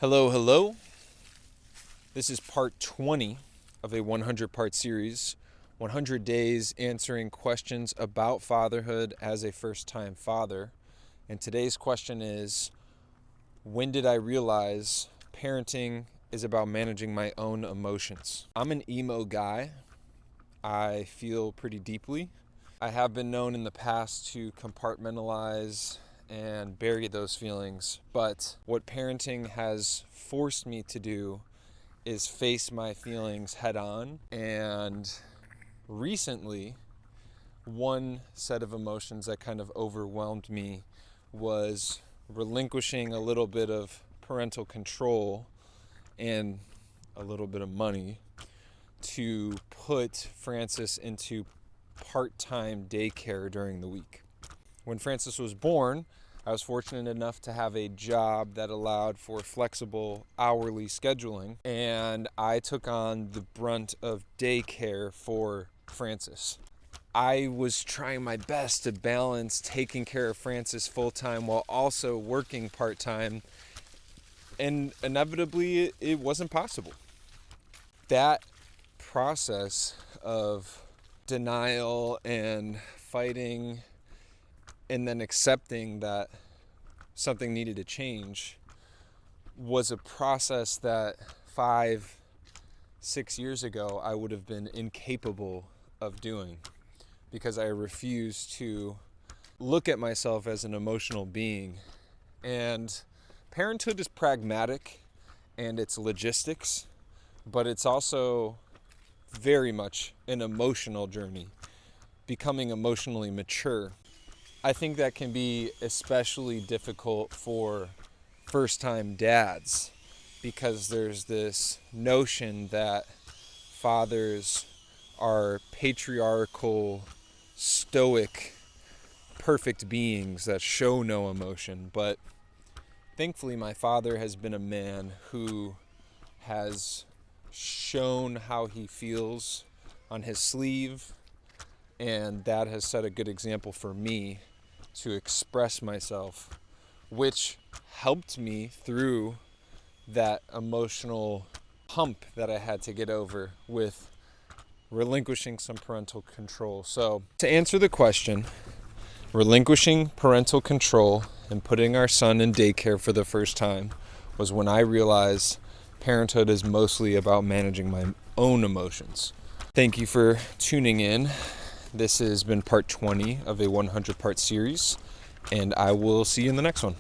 Hello, hello. This is part 20 of a 100-part series, 100 days answering questions about fatherhood as a first-time father. And today's question is, when did I realize parenting is about managing my own emotions? I'm an emo guy. I feel pretty deeply. I have been known in the past to compartmentalize and bury those feelings, but what parenting has forced me to do is face my feelings head on. And recently, one set of emotions that kind of overwhelmed me was relinquishing a little bit of parental control and a little bit of money to put Francis into part-time daycare during the week. When Francis was born, I was fortunate enough to have a job that allowed for flexible hourly scheduling, and I took on the brunt of daycare for Francis. I was trying my best to balance taking care of Francis full-time while also working part-time, and inevitably it wasn't possible. That process of denial and fighting and then accepting that something needed to change was a process that 5-6 years ago I would have been incapable of doing, because I refused to look at myself as an emotional being. And parenthood is pragmatic and it's logistics, but it's also very much an emotional journey, becoming emotionally mature. I think that can be especially difficult for first-time dads, because there's this notion that fathers are patriarchal, stoic, perfect beings that show no emotion. But thankfully, my father has been a man who has shown how he feels on his sleeve, and that has set a good example for me to express myself, which helped me through that emotional hump that I had to get over with relinquishing some parental control. So, to answer the question, relinquishing parental control and putting our son in daycare for the first time was when I realized parenthood is mostly about managing my own emotions. Thank you for tuning in. This has been part 20 of a 100-part series, and I will see you in the next one.